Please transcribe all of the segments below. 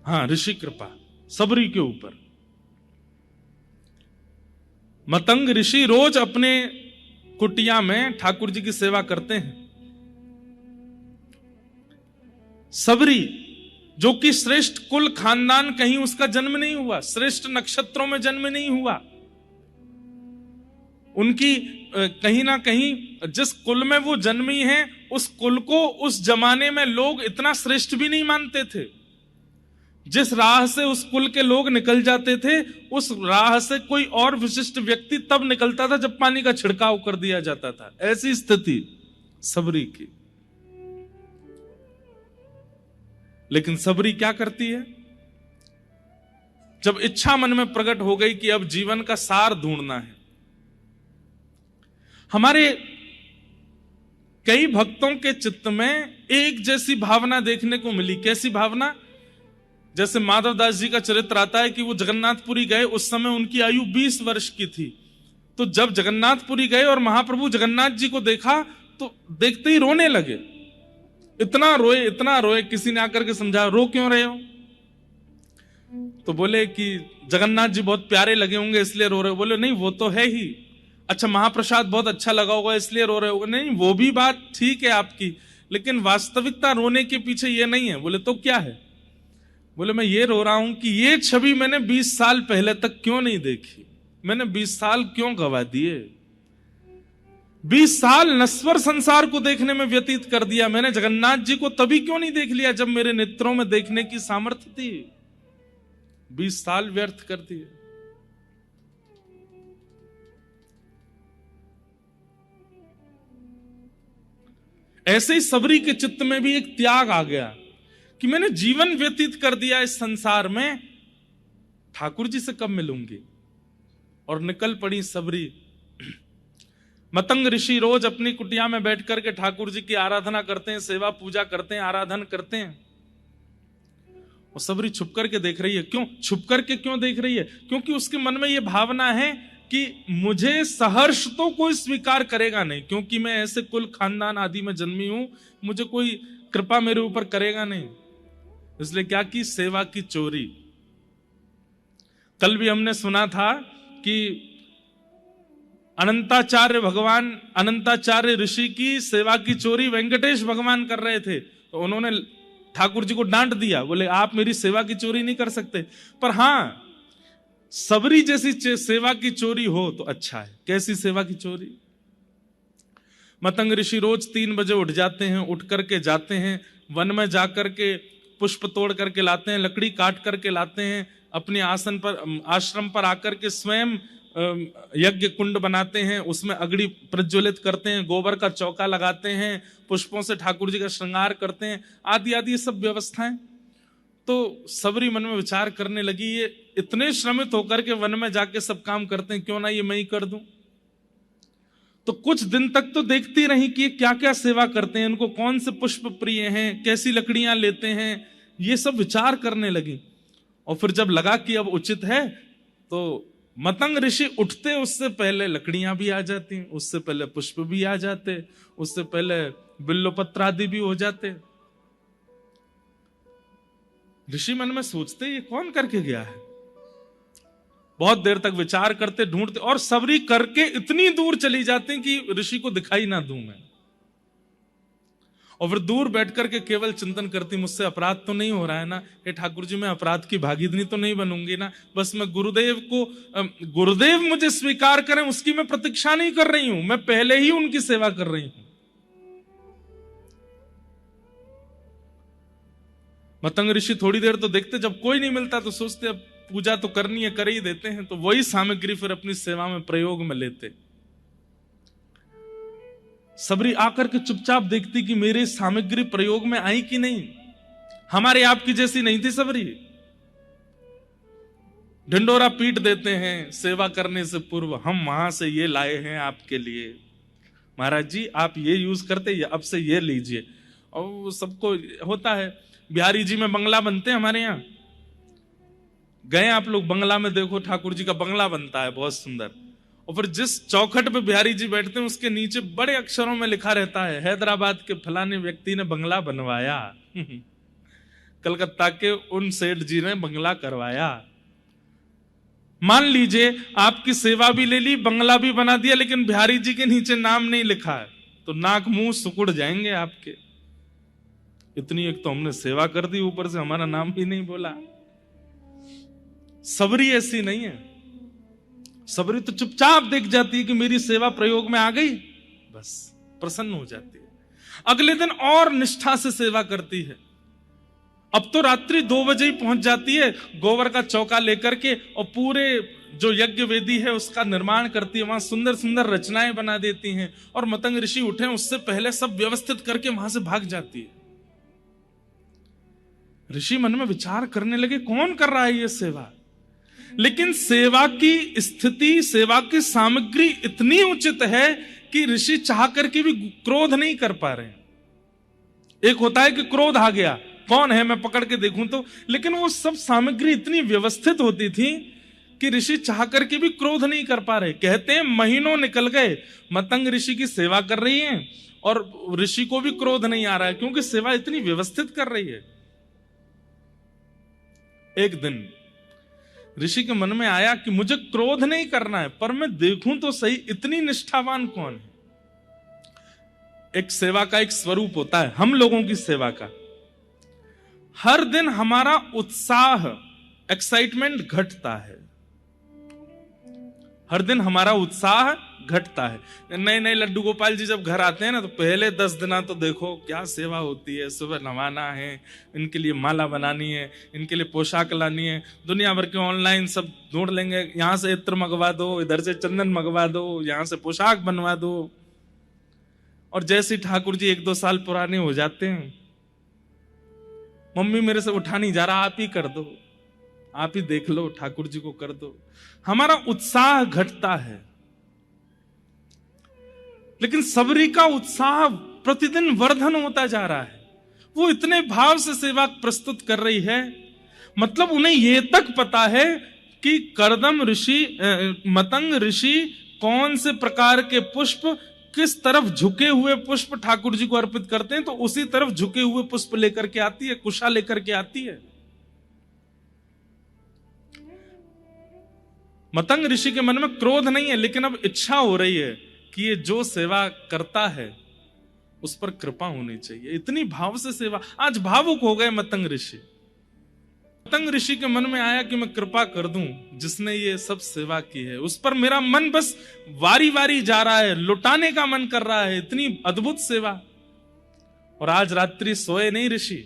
हाँ, ऋषि कृपा सबरी के ऊपर। मतंग ऋषि रोज अपने कुटिया में ठाकुर जी की सेवा करते हैं। सबरी जो कि श्रेष्ठ कुल खानदान, कहीं उसका जन्म नहीं हुआ, श्रेष्ठ नक्षत्रों में जन्म नहीं हुआ, उनकी कहीं ना कहीं जिस कुल में वो जन्मी है उस कुल को उस जमाने में लोग इतना श्रेष्ठ भी नहीं मानते थे। जिस राह से उस कुल के लोग निकल जाते थे उस राह से कोई और विशिष्ट व्यक्ति तब निकलता था जब पानी का छिड़काव कर दिया जाता था। ऐसी स्थिति सबरी की। लेकिन सबरी क्या करती है, जब इच्छा मन में प्रकट हो गई कि अब जीवन का सार ढूंढना है। हमारे कई भक्तों के चित्त में एक जैसी भावना देखने को मिली। कैसी भावना? जैसे माधवदास जी का चरित्र आता है कि वो जगन्नाथपुरी गए, उस समय उनकी आयु 20 वर्ष की थी। तो जब जगन्नाथपुरी गए और महाप्रभु जगन्नाथ जी को देखा तो देखते ही रोने लगे। इतना रोए, किसी ने आकर के समझा, रो क्यों रहे हो? तो बोले कि जगन्नाथ जी बहुत प्यारे लगे होंगे इसलिए रो रहे हो। बोले नहीं, वो तो है ही। अच्छा, महाप्रसाद बहुत अच्छा लगा होगा इसलिए रो रहे हो? नहीं, वो भी बात ठीक है आपकी, लेकिन वास्तविकता रोने के पीछे ये नहीं है। बोले तो क्या है? बोले मैं ये रो रहा हूं कि ये छवि मैंने 20 साल पहले तक क्यों नहीं देखी, मैंने 20 साल क्यों गवा दिए, 20 साल नश्वर संसार को देखने में व्यतीत कर दिया। मैंने जगन्नाथ जी को तभी क्यों नहीं देख लिया जब मेरे नेत्रों में देखने की सामर्थ्य थी। 20 साल व्यर्थ कर दिए। ऐसे ही सबरी के चित्त में भी एक त्याग आ गया कि मैंने जीवन व्यतीत कर दिया इस संसार में, ठाकुर जी से कब मिलूंगी। और निकल पड़ी सबरी। मतंग ऋषि रोज अपनी कुटिया में बैठ करके ठाकुर जी की आराधना करते हैं, सेवा पूजा करते हैं, आराधन करते हैं। और सबरी छुप करके देख रही है। क्यों छुप करके क्यों देख रही है? क्योंकि उसके मन में यह भावना है कि मुझे सहर्ष तो कोई स्वीकार करेगा नहीं, क्योंकि मैं ऐसे कुल खानदान आदि में जन्मी हूं, मुझे कोई कृपा मेरे ऊपर करेगा नहीं। इसलिए क्या की? सेवा की चोरी। कल भी हमने सुना था कि अनंताचार्य ऋषि की सेवा की चोरी वेंकटेश भगवान कर रहे थे, तो उन्होंने ठाकुर जी को डांट दिया। बोले आप मेरी सेवा की चोरी नहीं कर सकते। पर हां, सबरी जैसी सेवा की चोरी हो तो अच्छा है। कैसी सेवा की चोरी? मतंग ऋषि रोज 3 बजे उठ जाते हैं, उठ करके जाते हैं वन में, जाकर के पुष्प तोड़ करके लाते हैं, लकड़ी काट करके लाते हैं, अपने आश्रम पर आकर के स्वयं यज्ञ कुंड बनाते हैं, उसमें अग्नि प्रज्वलित करते हैं, गोबर का चौका लगाते हैं, पुष्पों से ठाकुर जी का श्रृंगार करते हैं, आदि आदि ये सब व्यवस्थाएं। तो सबरी मन में विचार करने लगी, ये इतने श्रमित होकर के वन में जाके सब काम करते हैं, क्यों ना ये मैं ही कर दूं। तो कुछ दिन तक तो देखती रही कि ये क्या क्या सेवा करते हैं, इनको कौन से पुष्प प्रिय हैं, कैसी लकड़ियां लेते हैं, ये सब विचार करने लगी। और फिर जब लगा कि अब उचित है, तो मतंग ऋषि उठते उससे पहले लकड़ियां भी आ जाती, उससे पहले पुष्प भी आ जाते, उससे पहले बिल्वपत्र आदि भी हो जाते। ऋषि मन में सोचते ये कौन करके गया है। बहुत देर तक विचार करते, ढूंढते, और सबरी करके इतनी दूर चली जाती कि ऋषि को दिखाई ना दूं मैं। और फिर दूर बैठ करके केवल चिंतन करती, मुझसे अपराध तो नहीं हो रहा है ना, हे ठाकुर जी मैं अपराध की भागीदारी तो नहीं बनूंगी ना, बस मैं गुरुदेव मुझे स्वीकार करें उसकी मैं प्रतीक्षा नहीं कर रही हूं, मैं पहले ही उनकी सेवा कर रही हूं। मतंग ऋषि थोड़ी देर तो देखते, जब कोई नहीं मिलता तो सोचते अब पूजा तो करनी है, कर ही देते हैं, तो वही सामग्री फिर अपनी सेवा में प्रयोग में लेते। सबरी आकर के चुपचाप देखती कि मेरे सामग्री प्रयोग में आई कि नहीं। हमारे आपकी जैसी नहीं थी सबरी। ढिंडोरा पीट देते हैं सेवा करने से पूर्व, हम वहां से ये लाए हैं आपके लिए, महाराज जी आप ये यूज करते, अब से ये लीजिए। और सबको होता है, बिहारी जी में बंगला बनते हैं हमारे यहाँ, गए आप लोग बंगला में देखो, ठाकुर जी का बंगला बनता है बहुत सुंदर, और फिर जिस चौखट पे बिहारी जी बैठते हैं उसके नीचे बड़े अक्षरों में लिखा रहता है, हैदराबाद के फलाने व्यक्ति ने बंगला बनवाया। कलकत्ता के उन सेठ जी ने बंगला करवाया। मान लीजिए आपकी सेवा भी ले ली, बंगला भी बना दिया, लेकिन बिहारी जी के नीचे नाम नहीं लिखा है, तो नाक मुंह सुकुड़ जाएंगे आपके। इतनी एक तो हमने सेवा कर दी, ऊपर से हमारा नाम भी नहीं बोला। सबरी ऐसी नहीं है। सबरी तो चुपचाप देख जाती है कि मेरी सेवा प्रयोग में आ गई, बस प्रसन्न हो जाती है। अगले दिन और निष्ठा से सेवा करती है। अब तो रात्रि 2 बजे ही पहुंच जाती है, गोबर का चौका लेकर के, और पूरे जो यज्ञ वेदी है उसका निर्माण करती है। वहां सुंदर सुंदर रचनाएं बना देती हैं, और मतंग ऋषि उठे उससे पहले सब व्यवस्थित करके वहां से भाग जाती है। ऋषि मन में विचार करने लगे, कौन कर रहा है ये सेवा? लेकिन सेवा की स्थिति, सेवा की सामग्री इतनी उचित है कि ऋषि चाह करके भी क्रोध नहीं कर पा रहे। एक होता है कि क्रोध आ गया, कौन है मैं पकड़ के देखूं तो, लेकिन वो सब सामग्री इतनी व्यवस्थित होती थी कि ऋषि चाह करके भी क्रोध नहीं कर पा रहे। कहते हैं महीनों निकल गए, मतंग ऋषि की सेवा कर रही हैं और ऋषि को भी क्रोध नहीं आ रहा है, क्योंकि सेवा इतनी व्यवस्थित कर रही है। एक दिन ऋषि के मन में आया कि मुझे क्रोध नहीं करना है, पर मैं देखूं तो सही इतनी निष्ठावान कौन है। एक सेवा का एक स्वरूप होता है, हम लोगों की सेवा का, हर दिन हमारा उत्साह, एक्साइटमेंट घटता है। हर दिन हमारा उत्साह घटता है। नए नए लड्डू गोपाल जी जब घर आते हैं ना, तो पहले 10 दिन तो देखो क्या सेवा होती है। सुबह नहाना है, इनके लिए माला बनानी है, इनके लिए पोशाक लानी है, दुनिया भर के ऑनलाइन सब ढूंढ लेंगे, यहां से इत्र मंगवा दो, इधर से चंदन मंगवा दो, यहां से पोशाक बनवा दो। और जैसे ठाकुर जी 1-2 साल पुराने हो जाते हैं, मम्मी मेरे से उठा नहीं जा रहा, आप ही कर दो, आप ही देख लो, ठाकुर जी को कर दो। हमारा उत्साह घटता है। लेकिन सबरी का उत्साह प्रतिदिन वर्धन होता जा रहा है। वो इतने भाव से सेवा प्रस्तुत कर रही है, मतलब उन्हें यह तक पता है कि करदम ऋषि, मतंग ऋषि कौन से प्रकार के पुष्प, किस तरफ झुके हुए पुष्प ठाकुर जी को अर्पित करते हैं, तो उसी तरफ झुके हुए पुष्प लेकर के आती है, कुशा लेकर के आती है। मतंग ऋषि के मन में क्रोध नहीं है, लेकिन अब इच्छा हो रही है कि ये जो सेवा करता है उस पर कृपा होनी चाहिए। इतनी भाव से सेवा, आज भावुक हो गए मतंग ऋषि। मतंग ऋषि के मन में आया कि मैं कृपा कर दूं, जिसने ये सब सेवा की है उस पर मेरा मन बस वारी वारी जा रहा है, लुटाने का मन कर रहा है, इतनी अद्भुत सेवा। और आज रात्रि सोए नहीं ऋषि,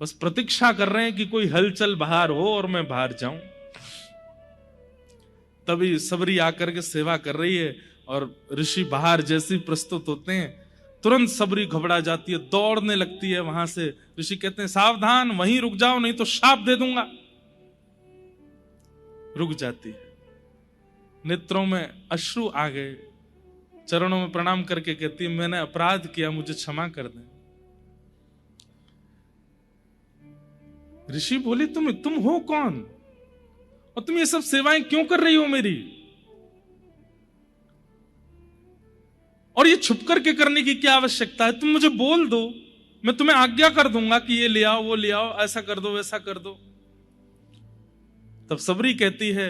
बस प्रतीक्षा कर रहे हैं कि कोई हलचल बाहर हो और मैं बाहर जाऊं। तभी सबरी आकर के सेवा कर रही है, और ऋषि बाहर जैसे प्रस्तुत होते हैं, तुरंत सबरी घबरा जाती है, दौड़ने लगती है वहां से। ऋषि कहते हैं सावधान, वहीं रुक जाओ, नहीं तो शाप दे दूंगा। रुक जाती है, नेत्रों में अश्रु आ गए, चरणों में प्रणाम करके कहती है मैंने अपराध किया, मुझे क्षमा कर दें। ऋषि बोले तुम हो कौन, और तुम ये सब सेवाएं क्यों कर रही हो मेरी, और ये छुप करके करने की क्या आवश्यकता है? तुम मुझे बोल दो, मैं तुम्हें आज्ञा कर दूंगा कि ये ले आओ, वो ले आओ, ऐसा कर दो, वैसा कर दो। तब सबरी कहती है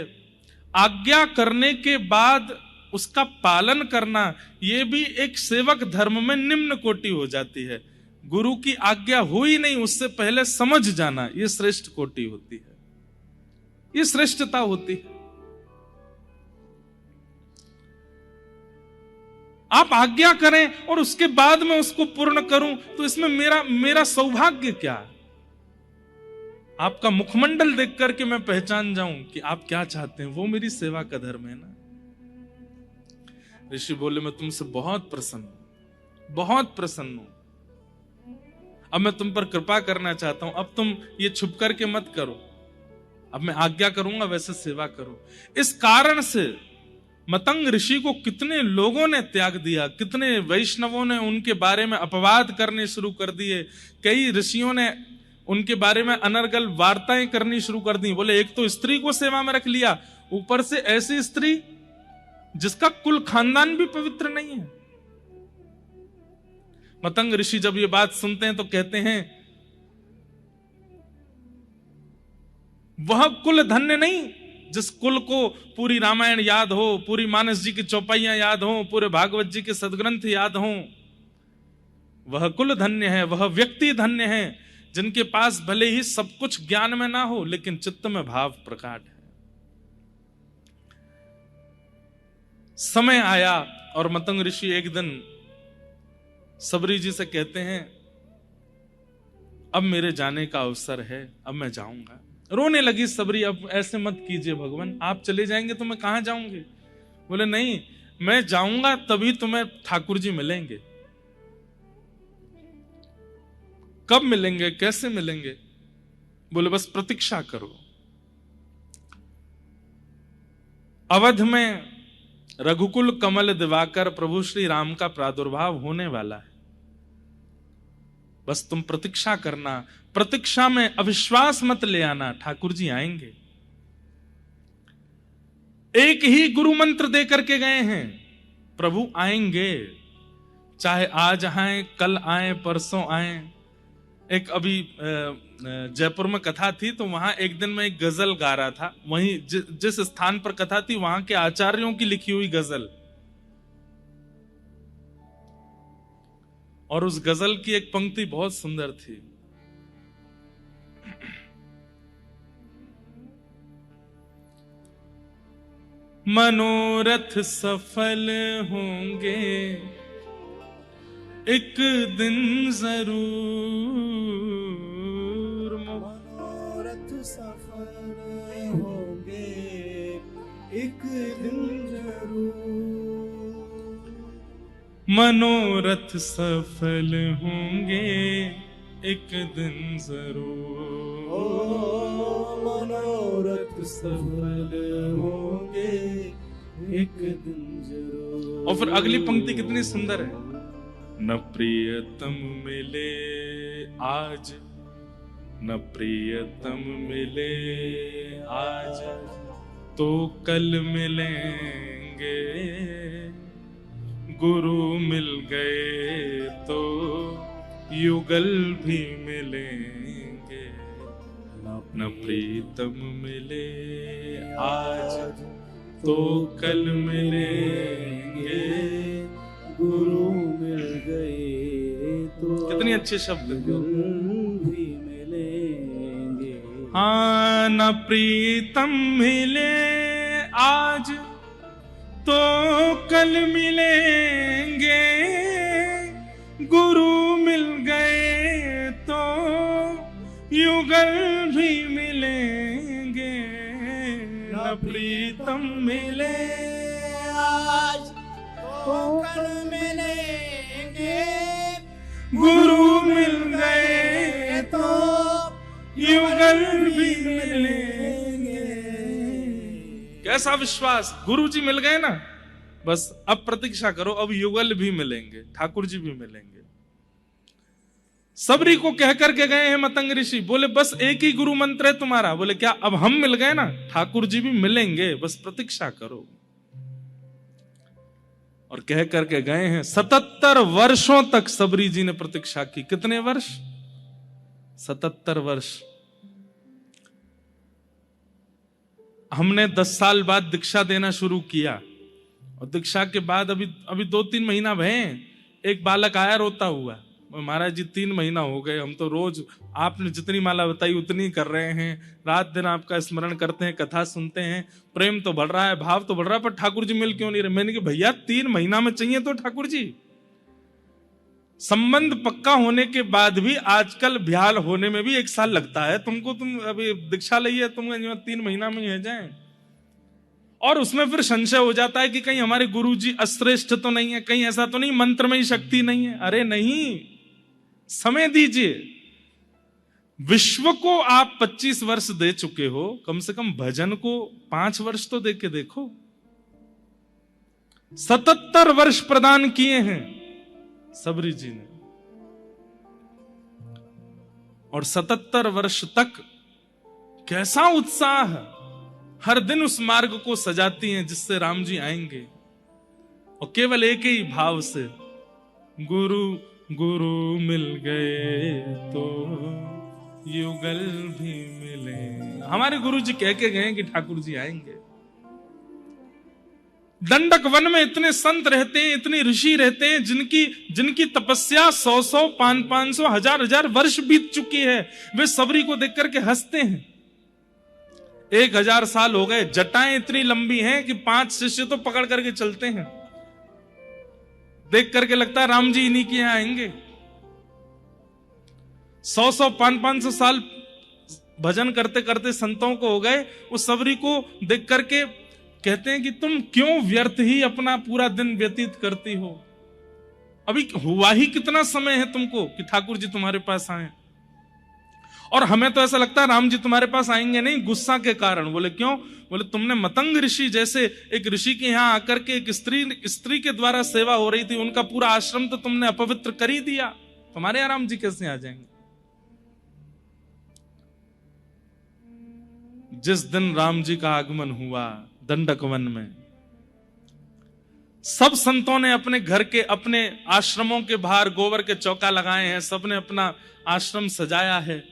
आज्ञा करने के बाद उसका पालन करना, यह भी एक सेवक धर्म में निम्न कोटि हो जाती है। गुरु की आज्ञा हुई नहीं, उससे पहले समझ जाना, यह श्रेष्ठ कोटि होती है, यह श्रेष्ठता होती है। आप आज्ञा करें और उसके बाद में उसको पूर्ण करूं, तो इसमें मेरा सौभाग्य क्या? आपका मुखमंडल देख करके मैं पहचान जाऊं कि आप क्या चाहते हैं, वो मेरी सेवा का धर्म है ना। ऋषि बोले मैं तुमसे बहुत प्रसन्न हूं, अब मैं तुम पर कृपा करना चाहता हूं, अब तुम ये छुप करके मत करो, अब मैं आज्ञा करूंगा वैसे सेवा करो। इस कारण से मतंग ऋषि को कितने लोगों ने त्याग दिया, कितने वैष्णवों ने उनके बारे में अपवाद करने शुरू कर दिए, कई ऋषियों ने उनके बारे में अनर्गल वार्ताएं करनी शुरू कर दी। बोले एक तो स्त्री को सेवा में रख लिया, ऊपर से ऐसी स्त्री जिसका कुल खानदान भी पवित्र नहीं है। मतंग ऋषि जब ये बात सुनते हैं तो कहते हैं वह कुल धन्य नहीं जिस कुल को पूरी रामायण याद हो, पूरी मानस जी की चौपाइयां याद हो, पूरे भागवत जी के सदग्रंथ याद हो। वह कुल धन्य है, वह व्यक्ति धन्य है जिनके पास भले ही सब कुछ ज्ञान में ना हो लेकिन चित्त में भाव प्रकट है। समय आया और मतंग ऋषि एक दिन सबरी जी से कहते हैं अब मेरे जाने का अवसर है, अब मैं जाऊंगा। रोने लगी सबरी, अब ऐसे मत कीजिए भगवान, आप चले जाएंगे तो मैं कहां जाऊंगी। बोले नहीं, मैं जाऊंगा तभी तुम्हें ठाकुर जी मिलेंगे। कब मिलेंगे, कैसे मिलेंगे? बोले बस प्रतीक्षा करो। अवध में रघुकुल कमल दिवाकर प्रभु श्री राम का प्रादुर्भाव होने वाला है। बस तुम प्रतीक्षा करना, प्रतीक्षा में अविश्वास मत ले आना, ठाकुर जी आएंगे। एक ही गुरु मंत्र दे करके गए हैं, प्रभु आएंगे, चाहे आज आए, कल आए, परसों आए। एक अभी जयपुर में कथा थी तो वहां एक दिन मैं एक गजल गा रहा था, वहीं जिस स्थान पर कथा थी वहां के आचार्यों की लिखी हुई गजल, और उस गजल की एक पंक्ति बहुत सुंदर थी। मनोरथ सफल होंगे एक दिन जरूर, मनोरथ सफल होंगे एक दिन जरूर, मनोरथ सफल होंगे एक दिन जरूर, ओ मनोरथ सफल होंगे एक दिन जरूर। और फिर अगली पंक्ति कितनी सुंदर है, न प्रियतम मिले आज, न प्रियतम मिले आज, तो कल मिलेंगे, गुरु मिल गए तो युगल भी मिलेंगे। न प्रीतम मिले आज तो कल मिलेंगे, गुरु मिल गए तो कितनी अच्छे शब्द, भी मिलेंगे। हाँ, न प्रीतम मिले आज तो कल मिलेंगे, गुरु मिल गए तो युगल भी मिलेंगे। न प्रीतम मिले आज तो कल मिलेंगे, गुरु मिल गए तो युगल भी मिलेंगे। कैसा विश्वास, गुरु जी मिल गए ना, बस अब प्रतीक्षा करो, अब युगल भी मिलेंगे, ठाकुर जी भी मिलेंगे। सबरी को कह करके गए हैं मतंग ऋषि, बोले बस एक ही गुरु मंत्र है तुम्हारा। बोले क्या, अब हम मिल गए ना, ठाकुर जी भी मिलेंगे, बस प्रतीक्षा करो। और कह करके गए हैं। 77 वर्षों तक सबरी जी ने प्रतीक्षा की। कितने वर्ष? 77 वर्ष। हमने 10 साल बाद दीक्षा देना शुरू किया, और दीक्षा के बाद अभी 2-3 महीना भये, एक बालक आया रोता हुआ, महाराज जी 3 महीना हो गए, हम तो रोज आपने जितनी माला बताई उतनी कर रहे हैं, रात दिन आपका स्मरण करते हैं, कथा सुनते हैं, प्रेम तो बढ़ रहा है, भाव तो बढ़ रहा है, पर ठाकुर जी मिल क्यों नहीं रहे? मैंने कहा भैया 3 महीना में चाहिए तो ठाकुर जी। संबंध पक्का होने के बाद भी आजकल ब्याह होने में भी 1 साल लगता है। तुम अभी दीक्षा ली है, तुम 3 महीना में है जाए, और उसमें फिर संशय हो जाता है कि कहीं हमारे गुरु जी अश्रेष्ठ तो नहीं है, कहीं ऐसा तो नहीं मंत्र में ही शक्ति नहीं है। अरे नहीं, समय दीजिए। विश्व को आप 25 वर्ष दे चुके हो, कम से कम भजन को 5 वर्ष तो दे के देखो। 77 वर्ष प्रदान किए हैं सबरी जी ने, और 77 वर्ष तक कैसा उत्साह, हर दिन उस मार्ग को सजाती हैं जिससे राम जी आएंगे, और केवल एक ही भाव से, गुरु गुरु मिल गए तो युगल भी मिले। हमारे गुरु जी कह के गए कि ठाकुर जी आएंगे। दंडक वन में इतने संत रहते हैं, इतने ऋषि रहते हैं, जिनकी तपस्या 100 500 1000 वर्ष बीत चुकी है। वे सबरी को देख करके हंसते हैं। 1000 साल हो गए, जटाएं इतनी लंबी हैं कि 5 शिष्य तो पकड़ करके चलते हैं। देख करके लगता है राम जी इन्हीं के यहां आएंगे। 100 500 साल भजन करते करते संतों को हो गए। उस सबरी को देख करके कहते हैं कि तुम क्यों व्यर्थ ही अपना पूरा दिन व्यतीत करती हो? अभी हुआ ही कितना समय है तुमको कि ठाकुर जी तुम्हारे पास आए? और हमें तो ऐसा लगता है राम जी तुम्हारे पास आएंगे नहीं, गुस्सा के कारण। बोले क्यों? बोले तुमने मतंग ऋषि जैसे एक ऋषि के यहां आकर के एक स्त्री के द्वारा सेवा हो रही थी, उनका पूरा आश्रम तो तुमने अपवित्र कर ही दिया। तुम्हारे यहां राम जी कैसे आ जाएंगे? जिस दिन राम जी का आगमन हुआ दंडक वन में, सब संतों ने अपने घर के, अपने आश्रमों के बाहर गोबर के चौका लगाए हैं, सबने अपना आश्रम सजाया है।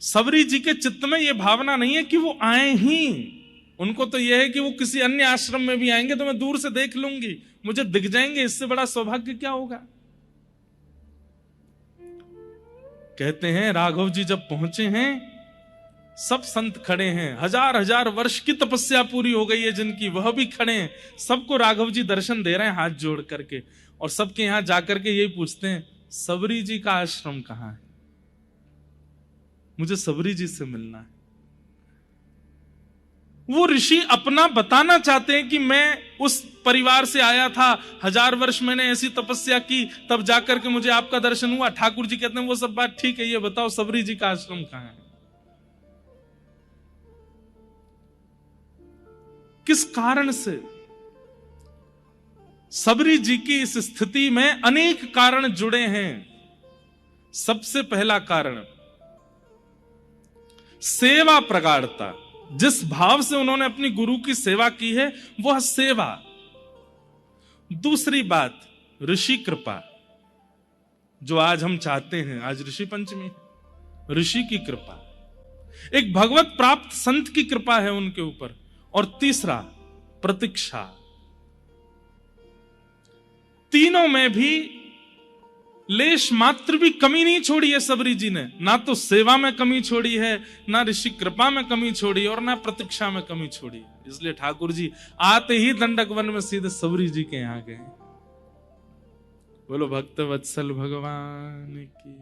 सबरी जी के चित्त में यह भावना नहीं है कि वो आए ही। उनको तो यह है कि वो किसी अन्य आश्रम में भी आएंगे तो मैं दूर से देख लूंगी, मुझे दिख जाएंगे, इससे बड़ा सौभाग्य क्या होगा। कहते हैं राघव जी जब पहुंचे हैं, सब संत खड़े हैं। 1000 वर्ष की तपस्या पूरी हो गई है जिनकी, वह भी खड़े हैं। सबको राघव जी दर्शन दे रहे हैं हाथ जोड़ करके, और सबके यहां जाकर के यही पूछते हैं सबरी जी का आश्रम कहां है? मुझे सबरी जी से मिलना है। वो ऋषि अपना बताना चाहते हैं कि मैं उस परिवार से आया था, 1000 वर्ष मैंने ऐसी तपस्या की, तब जाकर के मुझे आपका दर्शन हुआ। ठाकुर जी कहते हैं वो सब बात ठीक है, ये बताओ सबरी जी का आश्रम कहां है? किस कारण से? सबरी जी की इस स्थिति में अनेक कारण जुड़े हैं। सबसे पहला कारण सेवा प्रगाढ़ता। जिस भाव से उन्होंने अपनी गुरु की सेवा की है वह सेवा। दूसरी बात ऋषि कृपा, जो आज हम चाहते हैं। आज ऋषि पंचमी, ऋषि की कृपा, एक भगवत प्राप्त संत की कृपा है उनके ऊपर। और तीसरा प्रतीक्षा। तीनों में भी लेश मात्र भी कमी नहीं छोड़ी है सबरी जी ने। ना तो सेवा में कमी छोड़ी है, ना ऋषि कृपा में कमी छोड़ी, और ना प्रतीक्षा में कमी छोड़ी। इसलिए ठाकुर जी आते ही दंडक वन में सीधे सबरी जी के यहां गए। बोलो भक्त वत्सल भगवान की।